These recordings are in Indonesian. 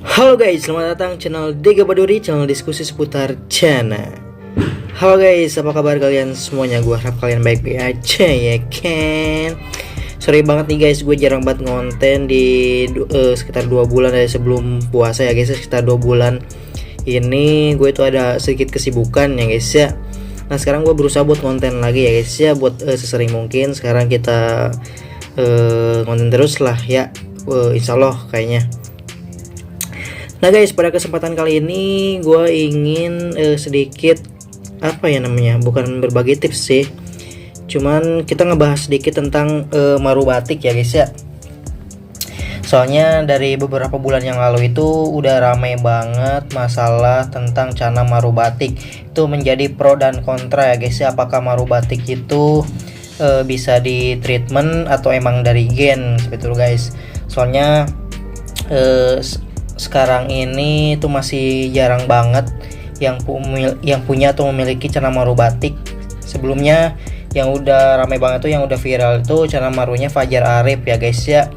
Halo guys, selamat datang channel Dega Baduri, channel diskusi seputar Cana. Halo guys, apa kabar kalian semuanya? Gue harap kalian baik-baik aja ya kan. Sorry banget nih guys, gue jarang banget ngonten di sekitar 2 bulan dari sebelum puasa ya guys. Sekitar 2 bulan ini gue tuh ada sedikit kesibukan ya guys ya. Nah sekarang gue berusaha buat konten lagi ya guys ya, buat sesering mungkin. Sekarang kita konten terus lah ya, insya Allah kayaknya. Nah guys, pada kesempatan kali ini gue ingin sedikit apa ya namanya, bukan berbagi tips sih, cuman kita ngebahas sedikit tentang maru batik ya guys ya. Soalnya dari beberapa bulan yang lalu itu udah ramai banget masalah tentang cana maru batik. Itu menjadi pro dan kontra ya guys ya, apakah maru batik itu bisa di treatment atau emang dari gen seperti itu guys. Soalnya sekarang ini tuh masih jarang banget yang punya atau memiliki cana maru batik. Sebelumnya yang udah ramai banget tuh, yang udah viral itu cana marunya Fajar Arif ya guys ya.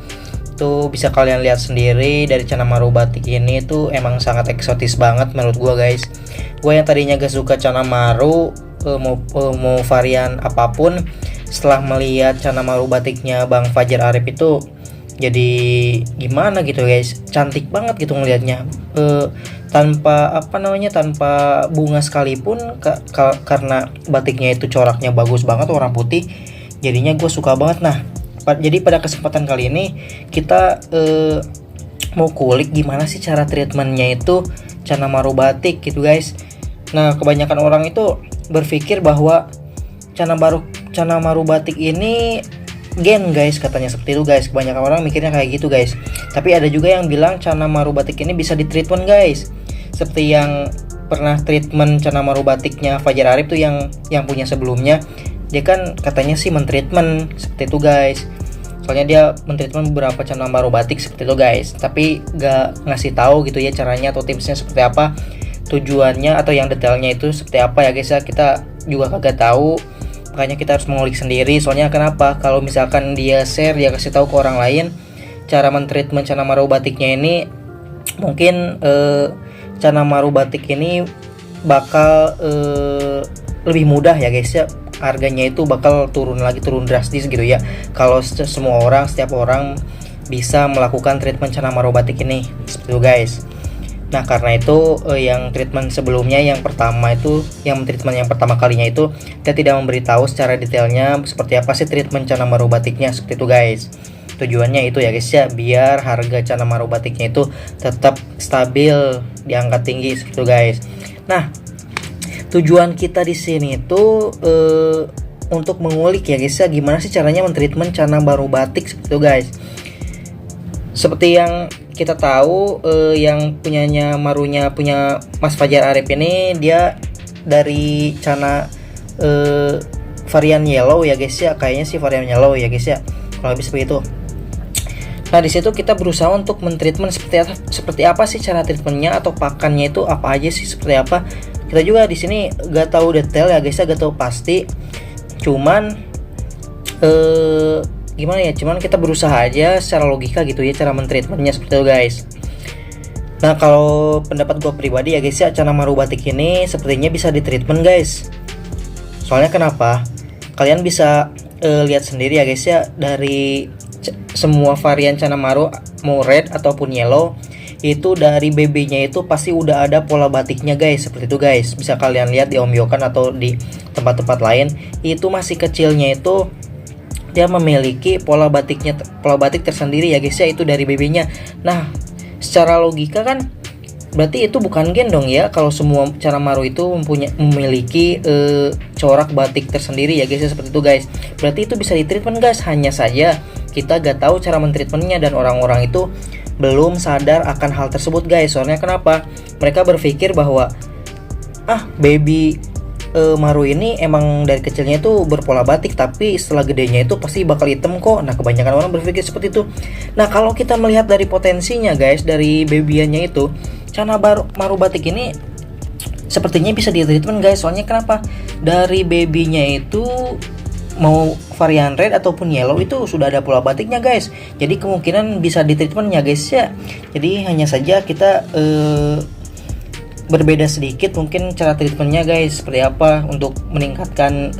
Tuh bisa kalian lihat sendiri dari cana maru batik ini tuh emang sangat eksotis banget menurut gua guys. Gua yang tadinya gak suka cana maru mau varian apapun, setelah melihat cana maru batiknya Bang Fajar Arif itu jadi gimana gitu guys, cantik banget gitu ngelihatnya, tanpa tanpa bunga sekalipun, karena batiknya itu coraknya bagus banget, warna putih, jadinya gue suka banget. Nah jadi pada kesempatan kali ini kita mau kulik gimana sih cara treatmentnya itu cana maru batik gitu guys. Nah kebanyakan orang itu berpikir bahwa cana maru batik ini gen guys, katanya seperti itu guys. Kebanyakan orang mikirnya kayak gitu guys. Tapi ada juga yang bilang cana maru batik ini bisa di treatment guys. Seperti yang pernah treatment cana maru batiknya Fajar Arif tuh yang punya sebelumnya, dia kan katanya sih mentreatment seperti itu guys. Soalnya dia mentreatment beberapa cana maru batik seperti itu guys. Tapi gak ngasih tahu gitu ya caranya atau tipsnya seperti apa, tujuannya atau yang detailnya itu seperti apa ya guys ya. Kita juga kagak tahu. Makanya kita harus mengulik sendiri. Soalnya kenapa? Kalau misalkan dia share, dia kasih tahu ke orang lain cara mentreatment cana maru batiknya ini, mungkin cana maru batik ini bakal lebih mudah ya guys ya. Harganya itu bakal turun drastis gitu ya. Kalau setiap orang bisa melakukan treatment cana maru batik ini seperti itu guys. Nah karena itu yang treatment sebelumnya, yang pertama kalinya itu kita tidak memberitahu secara detailnya seperti apa sih treatment cana maru batiknya seperti itu guys. Tujuannya itu ya guys ya, biar harga cana maru batiknya itu tetap stabil di angka tinggi seperti itu guys. Nah tujuan kita di sini itu untuk mengulik ya guys ya, gimana sih caranya mentreatment cana maru batik seperti itu guys. Seperti yang kita tahu, yang marunya punya Mas Fajar Arif ini, dia dari cana varian yellow ya guys ya, kayaknya sih varian yellow ya guys ya, kalau lebih seperti itu. Nah di situ kita berusaha untuk mentreatment seperti apa sih cara treatmentnya atau pakannya itu apa aja sih, seperti apa. Kita juga di sini gak tahu detail ya guys ya, gak tahu pasti. Cuman gimana ya, cuman kita berusaha aja secara logika gitu ya cara mentreatmentnya seperti itu guys. Nah kalau pendapat gue pribadi ya guys ya, cana maru batik ini sepertinya bisa di treatment guys. Soalnya kenapa? Kalian bisa lihat sendiri ya guys ya, dari semua varian cana maru mau red ataupun yellow, itu dari BB-nya itu pasti udah ada pola batiknya guys, seperti itu guys. Bisa kalian lihat di Om Yokan atau di tempat-tempat lain, itu masih kecilnya itu dia memiliki pola batik tersendiri ya guys ya, itu dari BB-nya. Nah secara logika kan berarti itu bukan gen dong ya, kalau semua cana maru itu memiliki corak batik tersendiri ya guys ya, seperti itu guys. Berarti itu bisa ditreatment guys, hanya saja kita gak tahu cara mentreatmentnya dan orang-orang itu belum sadar akan hal tersebut guys. Soalnya kenapa? Mereka berpikir bahwa baby maru ini emang dari kecilnya itu berpola batik, tapi setelah gedenya itu pasti bakal hitam kok. Nah kebanyakan orang berpikir seperti itu. Nah kalau kita melihat dari potensinya guys, dari babyannya itu, cana maru batik ini sepertinya bisa di treatment guys. Soalnya kenapa? Dari babynya itu mau varian red ataupun yellow itu sudah ada pola batiknya guys. Jadi kemungkinan bisa di treatment ya guys ya. Jadi hanya saja kita berbeda sedikit mungkin cara treatmentnya guys, seperti apa untuk meningkatkan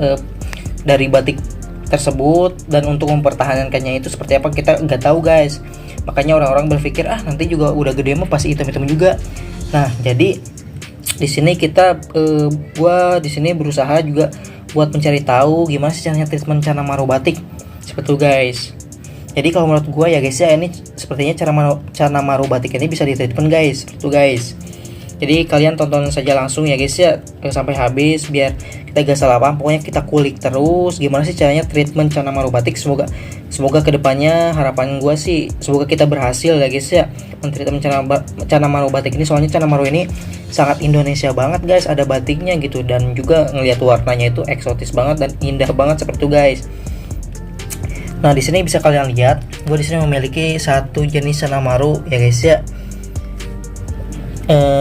dari batik tersebut, dan untuk mempertahankannya itu seperti apa kita nggak tahu guys. Makanya orang-orang berpikir nanti juga udah gede mah pasti hitam-hitam juga. Nah jadi di sini kita gua di sini berusaha juga buat mencari tahu gimana sih caranya treatment Cana Maru batik seperti itu guys. Jadi kalau menurut gua ya guys ya, ini sepertinya Cana Maru batik ini bisa di treatment guys, seperti itu guys. Jadi kalian tonton saja langsung ya guys ya sampai habis biar kita gak salah paham. Pokoknya kita kulik terus gimana sih caranya treatment Cana Maru batik. Semoga kedepannya harapan gue sih semoga kita berhasil ya guys ya mentreatment Cana Maru batik ini. Soalnya Cana Maru ini sangat Indonesia banget guys, ada batiknya gitu, dan juga ngelihat warnanya itu eksotis banget dan indah banget seperti itu guys. Nah di sini bisa kalian lihat gue di sini memiliki satu jenis Cana Maru ya guys ya.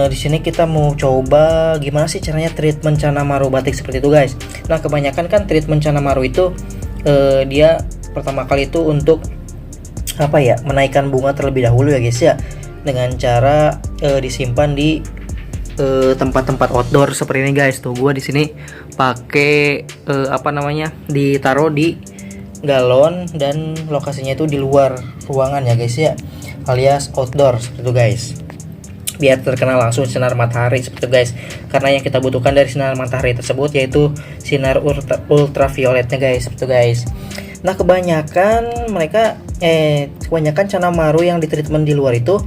Di sini kita mau coba gimana sih caranya treatment Cana Maru batik seperti itu guys. Nah kebanyakan kan treatment Cana Maru itu dia pertama kali itu untuk apa ya, menaikkan bunga terlebih dahulu ya guys ya, dengan cara disimpan di tempat-tempat outdoor seperti ini guys. Tuh gua di sini pakai ditaruh di galon dan lokasinya itu di luar ruangan ya guys ya, alias outdoor seperti itu guys, biar terkena langsung sinar matahari seperti itu guys. Karena yang kita butuhkan dari sinar matahari tersebut yaitu sinar ultravioletnya guys, seperti itu guys. Nah kebanyakan Cana Maru yang ditreatment di luar itu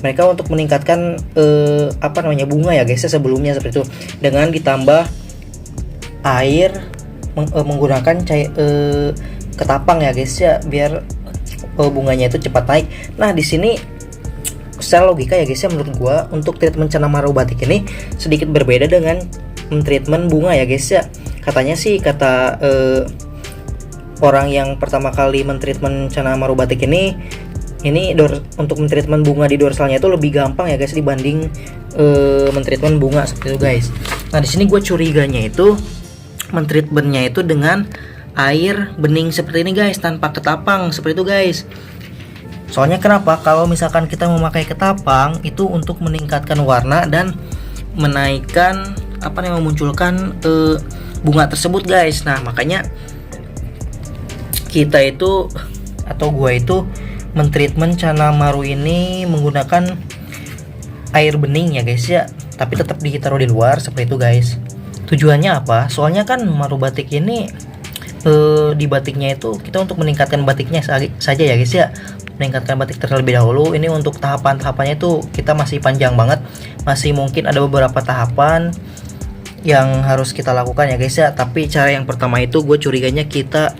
mereka untuk meningkatkan bunga ya guys ya, sebelumnya seperti itu, dengan ditambah air menggunakan ketapang ya guys ya, biar bunganya itu cepat naik. Nah di sini secara logika ya guys ya, menurut gua untuk treatment Cana Maru batik ini sedikit berbeda dengan treatment bunga ya guys ya. Katanya sih kata orang yang pertama kali mentreatment Cana Maru batik ini untuk mentreatment bunga di dorsalnya itu lebih gampang ya guys dibanding mentreatment bunga seperti itu guys. Nah di sini gue curiganya itu mentreatmentnya itu dengan air bening seperti ini guys, tanpa ketapang seperti itu guys. Soalnya kenapa? Kalau misalkan kita memakai ketapang itu untuk meningkatkan warna dan menaikkan memunculkan bunga tersebut guys. Nah makanya kita itu atau gua itu mentreatment Cana Maru ini menggunakan air bening ya guys ya, tapi tetap ditaruh di luar seperti itu guys. Tujuannya apa? Soalnya kan Maru batik ini di batiknya itu kita untuk meningkatkan batiknya saja ya guys ya, meningkatkan batik terlebih dahulu. Ini untuk tahapannya itu kita masih panjang banget, masih mungkin ada beberapa tahapan yang harus kita lakukan ya guys ya. Tapi cara yang pertama itu gue curiganya kita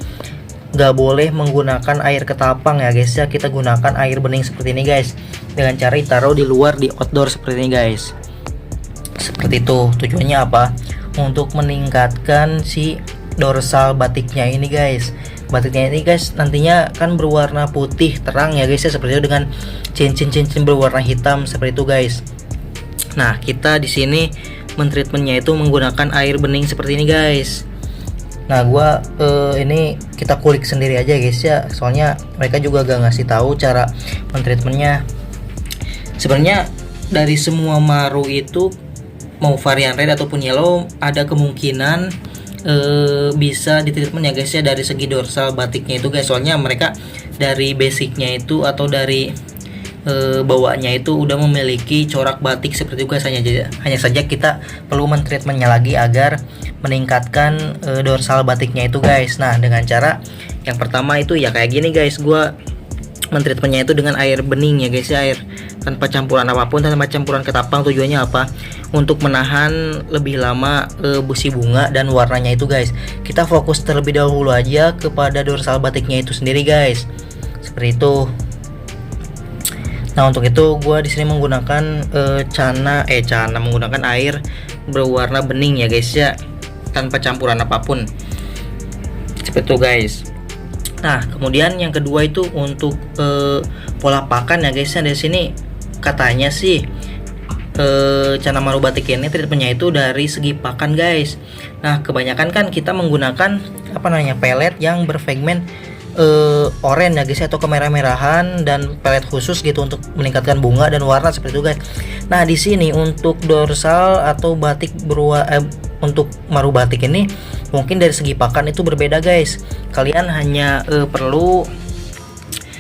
nggak boleh menggunakan air ketapang ya guys ya, kita gunakan air bening seperti ini guys, dengan cara ditaruh di luar di outdoor seperti ini guys. Seperti itu. Tujuannya apa? Untuk meningkatkan si dorsal batiknya ini guys. Batiknya ini guys nantinya kan berwarna putih terang ya guys ya, seperti itu, dengan cincin-cincin berwarna hitam seperti itu guys. Nah kita di sini mentreatmentnya itu menggunakan air bening seperti ini guys. Nah gua ini kita kulik sendiri aja guys ya, soalnya mereka juga gak ngasih tahu cara mentreatmentnya. Sebenarnya dari semua Maru itu mau varian red ataupun yellow ada kemungkinan bisa ditreatment ya guys ya dari segi dorsal batiknya itu guys. Soalnya mereka dari basicnya itu atau dari bawaannya itu udah memiliki corak batik seperti itu guys. Hanya saja kita perlu mentreatmentnya lagi agar meningkatkan dorsal batiknya itu guys. Nah dengan cara yang pertama itu ya kayak gini guys, gua mentreatmentnya itu dengan air bening ya guys ya, air tanpa campuran apapun, tanpa campuran ketapang. Tujuannya apa? Untuk menahan lebih lama busi bunga dan warnanya itu guys. Kita fokus terlebih dahulu aja kepada dorsal batiknya itu sendiri guys, seperti itu. Nah untuk itu gue di sini menggunakan menggunakan air berwarna bening ya guys ya, tanpa campuran apapun seperti itu guys. Nah kemudian yang kedua itu untuk pola pakan ya guys ya. Dari sini katanya sih Chana Maru Batik ini treatmentnya itu dari segi pakan guys. Nah kebanyakan kan kita menggunakan pelet yang berpigmen oranye ya guys, atau kemerah-merahan, dan pelet khusus gitu untuk meningkatkan bunga dan warna seperti itu guys. Nah di sini untuk dorsal atau batik untuk Maru Batik ini mungkin dari segi pakan itu berbeda guys. Kalian hanya perlu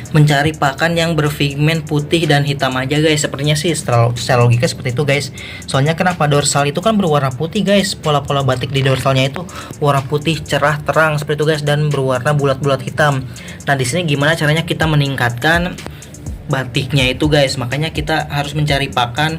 mencari pakan yang berpigmen putih dan hitam aja guys. Sepertinya sih secara logika seperti itu guys. Soalnya kenapa dorsal itu kan berwarna putih guys, pola-pola batik di dorsalnya itu warna putih cerah terang seperti itu guys, dan berwarna bulat-bulat hitam. Nah di sini gimana caranya kita meningkatkan batiknya itu guys? Makanya kita harus mencari pakan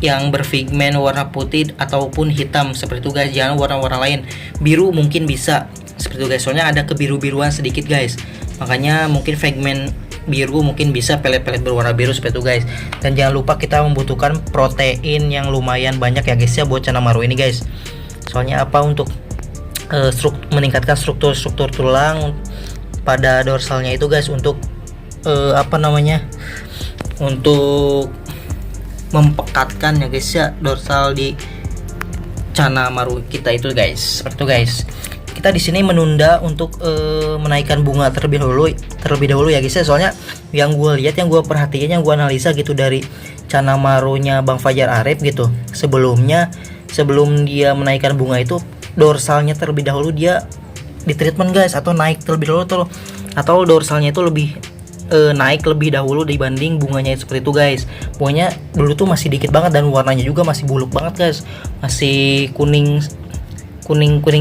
yang berpigmen warna putih ataupun hitam seperti itu guys. Jangan warna-warna lain. Biru mungkin bisa seperti itu guys, soalnya ada kebiru-biruan sedikit guys. Makanya mungkin pigmen biru mungkin bisa, pelet-pelet berwarna biru seperti itu guys. Dan jangan lupa kita membutuhkan protein yang lumayan banyak ya guys ya buat Chana Maru ini guys. Soalnya untuk meningkatkan struktur tulang pada dorsalnya itu guys, untuk untuk mempekatkan ya guys ya dorsal di Chana Maru kita itu guys. Seperti itu guys. Kita di sini menunda untuk menaikkan bunga terlebih dahulu ya guys ya. Soalnya yang gue lihat, yang gue perhatikan, yang gue analisa gitu dari Chana Marunya Bang Fajar Arif gitu, sebelum dia menaikkan bunga itu dorsalnya terlebih dahulu dia di treatment guys, atau naik terlebih dahulu atau dorsalnya itu lebih naik lebih dahulu dibanding bunganya seperti itu guys. Bunganya dulu tuh masih dikit banget dan warnanya juga masih buluk banget guys, masih kuning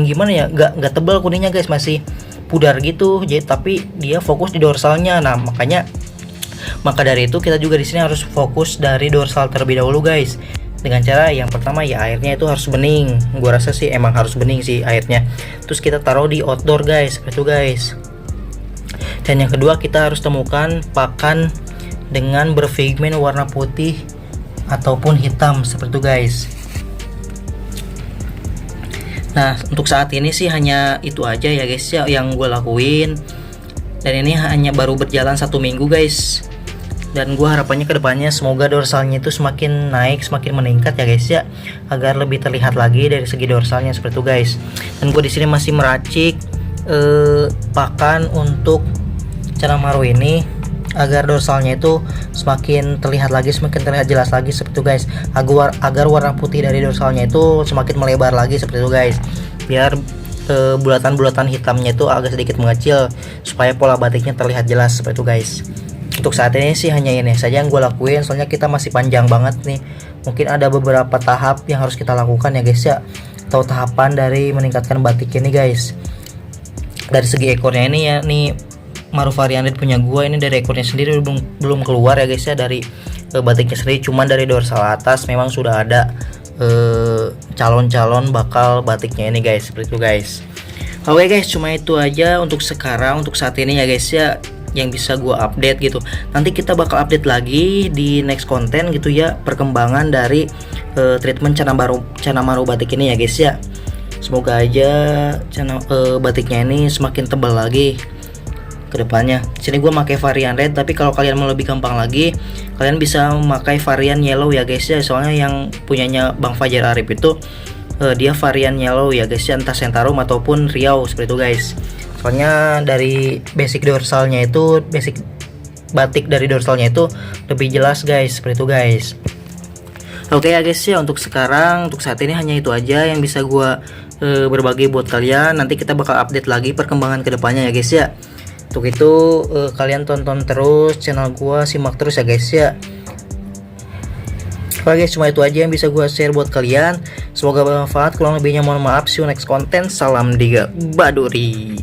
gimana ya, nggak tebal kuningnya guys, masih pudar gitu. Jadi tapi dia fokus di dorsalnya. Nah maka dari itu kita juga di sini harus fokus dari dorsal terlebih dahulu guys, dengan cara yang pertama ya airnya itu harus bening. Gua rasa sih emang harus bening sih airnya. Terus kita taruh di outdoor guys, seperti itu guys. Dan yang kedua kita harus temukan pakan dengan berpigmen warna putih ataupun hitam seperti itu guys. Nah untuk saat ini sih hanya itu aja ya guys ya yang gue lakuin, dan ini hanya baru berjalan 1 minggu guys. Dan gue harapannya kedepannya semoga dorsalnya itu semakin naik, semakin meningkat ya guys ya, agar lebih terlihat lagi dari segi dorsalnya seperti itu guys. Dan gue di sini masih meracik pakan untuk Chana Maru ini agar dorsalnya itu semakin terlihat jelas lagi seperti itu guys, agar warna putih dari dorsalnya itu semakin melebar lagi seperti itu guys, biar bulatan-bulatan hitamnya itu agak sedikit mengecil supaya pola batiknya terlihat jelas seperti itu guys. Untuk saat ini sih hanya ini saja yang gue lakuin, soalnya kita masih panjang banget nih, mungkin ada beberapa tahap yang harus kita lakukan ya guys ya, atau tahapan dari meningkatkan batik ini guys. Dari segi ekornya ini ya, nih Maru varian red punya gua ini dari ekornya sendiri belum keluar ya guys ya, dari batiknya sendiri. Cuman dari dorsal atas memang sudah ada calon-calon bakal batiknya ini guys, seperti itu guys. Oke guys, cuma itu aja untuk sekarang, untuk saat ini ya guys ya, yang bisa gua update gitu. Nanti kita bakal update lagi di next konten gitu ya, perkembangan dari treatment Chana Maru batik ini ya guys ya. Semoga aja batiknya ini semakin tebal lagi kedepannya. Sini gue pakai varian red, tapi kalau kalian mau lebih gampang lagi, kalian bisa memakai varian yellow ya guys ya. Soalnya yang punyanya Bang Fajar Arif itu dia varian yellow ya guys ya, entah Centarum ataupun Riau seperti itu guys. Soalnya dari basic batik dari dorsalnya itu lebih jelas guys, seperti itu guys. Oke ya guys ya, untuk sekarang, untuk saat ini hanya itu aja yang bisa gue berbagi buat kalian. Nanti kita bakal update lagi perkembangan kedepannya ya guys ya. Untuk itu kalian tonton terus channel gua, simak terus ya guys ya. Oke guys, cuma itu aja yang bisa gua share buat kalian. Semoga bermanfaat. Kurang lebihnya mohon maaf. See you next content. Salam Diga Baduri.